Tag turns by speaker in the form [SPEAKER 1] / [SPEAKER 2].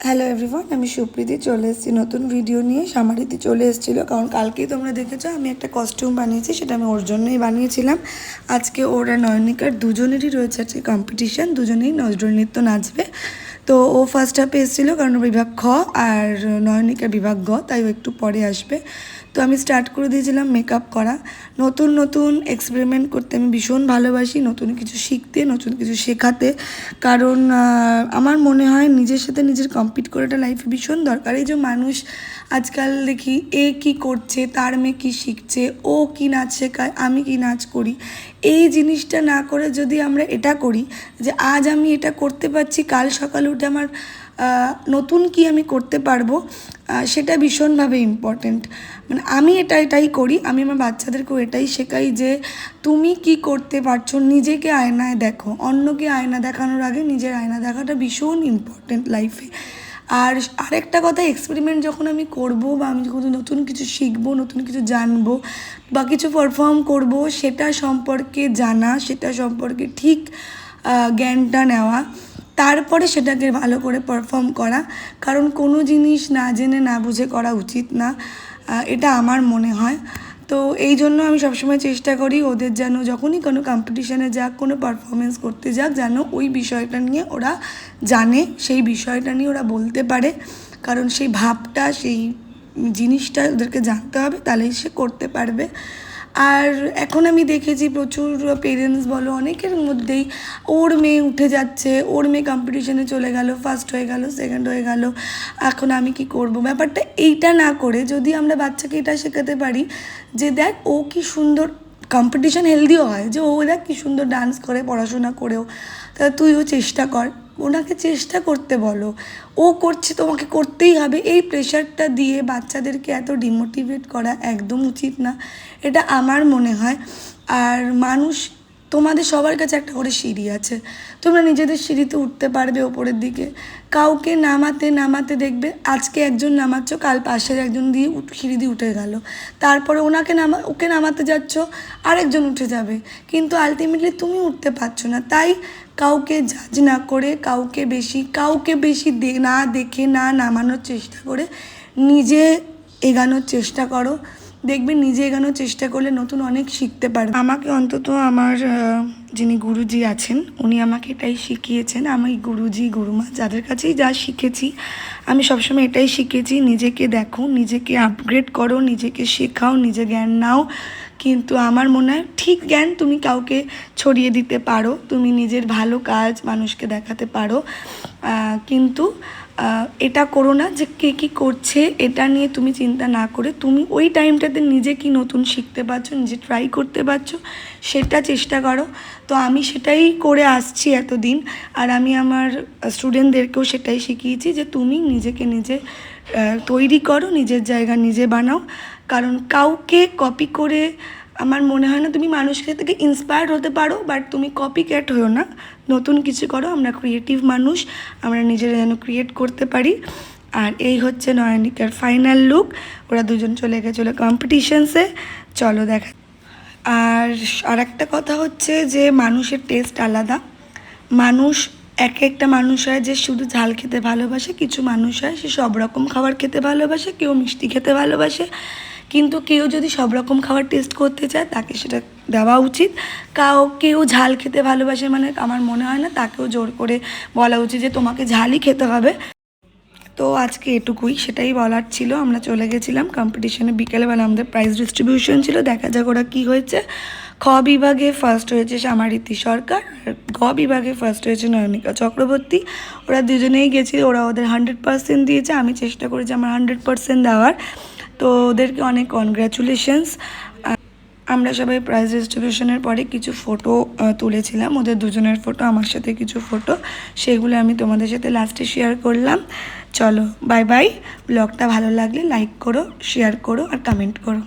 [SPEAKER 1] Hello everyone, আমি সুপ্রীতি চলে এসেছি নতুন ভিডিও নিয়ে। সামারিতি চলে এসেছিলো কারণ কালকেই তোমরা দেখেছো আমি একটা কস্টিউম বানিয়েছি, সেটা আমি ওর জন্যই বানিয়েছিলাম। আজকে ওরা নয়নিকার দুজনেরই রয়েছে আজকে কম্পিটিশান, দুজনেই নজরুল নৃত্য নাচবে। তো ও ফার্স্ট হাফে এসেছিলো কারণ বিভাগ খ আর নয়নিকার বিভাগ গ, তাই ও একটু পরে আসবে। তো আমি স্টার্ট করে দিয়েছিলাম মেকআপ করা। নতুন নতুন এক্সপেরিমেন্ট করতে আমি ভীষণ ভালোবাসি, নতুন কিছু শিখতে, নতুন কিছু শেখাতে। কারণ আমার মনে হয় নিজের সাথে নিজের কম্পিট করাটা লাইফে ভীষণ দরকার। এই যে মানুষ আজকাল দেখি এ কি করছে, তার মেয়ে কী শিখছে, ও কি নাচ শেখায়, আমি কি নাচ করি, এই জিনিসটা না করে যদি আমরা এটা করি যে আজ আমি এটা করতে পারছি, কাল সকালে উঠে আমার নতুন কি আমি করতে পারবো, সেটা ভীষণভাবে ইম্পর্ট্যান্ট। মানে আমি এটাই করি, আমি আমার বাচ্চাদেরকেও এটাই শেখাই যে তুমি কি করতে পারছো নিজেকে আয়নায় দেখো। অন্যকে আয়না দেখানোর আগে নিজের আয়না দেখাটা ভীষণ ইম্পর্ট্যান্ট লাইফে। আর আরেকটা কথা, এক্সপেরিমেন্ট যখন আমি করব বা আমি যখন নতুন কিছু শিখবো, নতুন কিছু জানবো বা কিছু পারফর্ম করব, সেটা সম্পর্কে জানা, সেটা সম্পর্কে ঠিক জ্ঞানটা নেওয়া, তারপরে সেটাকে ভালো করে পারফর্ম করা। কারণ কোনো জিনিস না জেনে না বুঝে করা উচিত না, এটা আমার মনে হয়। তো এই জন্য আমি সবসময় চেষ্টা করি ওদের যেন যখনই কোনো কম্পিটিশানে যাক, কোনো পারফরমেন্স করতে যাক, যেন ওই বিষয়টা নিয়ে ওরা জানে, সেই বিষয়টা নিয়ে ওরা বলতে পারে। কারণ সেই ভাবটা, সেই জিনিসটা ওদেরকে জানতে হবে, তাহলেই সে করতে পারবে। আর এখন আমি দেখেছি প্রচুর পেরেন্টস বলো, অনেকের মধ্যেই ওর মেয়ে উঠে যাচ্ছে, ওর মেয়ে কম্পিটিশানে চলে গেল, ফার্স্ট হয়ে গেল, সেকেন্ড হয়ে গেল, এখন আমি কি করব। ব্যাপারটা এইটা না করে যদি আমরা বাচ্চাকে এটা শেখাতে পারি যে দেখ ও কি সুন্দর, কম্পিটিশান হেলদিও হয় যে ও দেখ কী সুন্দর ডান্স করে, পড়াশোনা করেও, তা তুইও চেষ্টা কর। ওনাকে চেষ্টা করতে বলো, ও করছে তোমাকে করতেই হবে, এই প্রেশারটা দিয়ে বাচ্চাদেরকে এত ডিমোটিভেট করা একদম উচিত না, এটা আমার মনে হয়। আর মানুষ, তোমাদের সবার কাছে একটা করে সিঁড়ি আছে, তোমরা নিজেদের সিঁড়িতে উঠতে পারবে ওপরের দিকে। কাউকে নামাতে নামাতে দেখবে আজকে একজন নামাচ্ছ, কাল পাশের একজন দিয়ে সিঁড়ি দিয়ে উঠে গেল, তারপরে ওকে নামাতে যাচ্ছ, আরেকজন উঠে যাবে, কিন্তু আলটিমেটলি তুমি উঠতে পারছো না। তাই কাউকে জাজ না করে, কাউকে বেশি না দেখে, না নামানোর চেষ্টা করে নিজে এগানোর চেষ্টা করো। দেখবে নিজে এগানোর চেষ্টা করলে নতুন অনেক শিখতে পারবে। আমাকে অন্তত আমার যিনি গুরুজি আছেন, উনি আমাকে এটাই শিখিয়েছেন। আমি গুরুজি গুরুমা যাদের কাছেই যা শিখেছি, আমি সবসময় এটাই শিখেছি, নিজেকে দেখো, নিজেকে আপগ্রেড করো, নিজেকে শেখাও, নিজে জ্ঞান নাও। কিন্তু আমার মনে হয় ঠিক জ্ঞান তুমি কাউকে ছড়িয়ে দিতে পারো, তুমি নিজের ভালো কাজ মানুষকে দেখাতে পারো, কিন্তু এটা করো না যে কে কী করছে এটা নিয়ে তুমি চিন্তা না করে তুমি ওই টাইমটাতে নিজে কি নতুন শিখতে পারছো, নিজে ট্রাই করতে পারছো, সেটা চেষ্টা করো। তো আমি সেটাই করে আসছি এতদিন, আর আমি আমার স্টুডেন্টদেরকেও সেটাই শিখিয়েছি যে তুমি নিজেকে নিজে তৈরি করো, নিজের জায়গা নিজে বানাও। কারণ কাউকে কপি করে আমার মনে হয় না, তুমি মানুষের থেকে ইন্সপায়ার্ড হতে পারো, বাট তুমি কপি ক্যাট হও না, নতুন কিছু করো। আমরা ক্রিয়েটিভ মানুষ, আমরা নিজেরা যেন ক্রিয়েট করতে পারি। আর এই হচ্ছে নয়নিকার ফাইনাল লুক। ওরা দুজন চলে গেছিলো কম্পিটিশানসে, চলো দেখা। আর একটা কথা হচ্ছে যে মানুষের টেস্ট আলাদা। মানুষ একটা মানুষ হয় যে শুধু ঝাল খেতে ভালোবাসে, কিছু মানুষ হয় সে সব রকম খাবার খেতে ভালোবাসে, কেউ মিষ্টি খেতে ভালোবাসে। কিন্তু কেউ যদি সব রকম খাবার টেস্ট করতে চায় তাকে সেটা দেওয়া উচিত। কেউ ঝাল খেতে ভালোবাসে মানে আমার মনে হয় না তাকেও জোর করে বলা উচিত যে তোমাকে ঝালই খেতে হবে। তো আজকে এটুকুই, সেটাই বলার ছিল। আমরা চলে গেছিলাম কম্পিটিশনে, বিকেলবেলা আমাদের প্রাইজ ডিস্ট্রিবিউশন ছিল, দেখা যাক ওরা কী হয়েছে। খ বিভাগে ফার্স্ট হয়েছে সামারিতি সরকার, আর গ বিভাগে ফার্স্ট হয়েছে নয়নিকা চক্রবর্তী। ওরা দুজনেই গেছিল, ওরা ওদের 100% দিয়েছে, আমি চেষ্টা করেছি আমার 100% দেওয়ার। তো ওদেরকে অনেক কনগ্র্যাচুলেশনস। আমরা সবাই প্রাইজ ডিস্ট্রিবিউশনের পরে কিছু ফটো তুলেছিলাম, ওদের দুজনের ফটো, আমার সাথে কিছু ফটো, সেগুলো আমি তোমাদের সাথে লাস্টে শেয়ার করলাম। চলো বাই বাই। ব্লগটা ভালো লাগলে লাইক করো, শেয়ার করো আর কমেন্ট করো।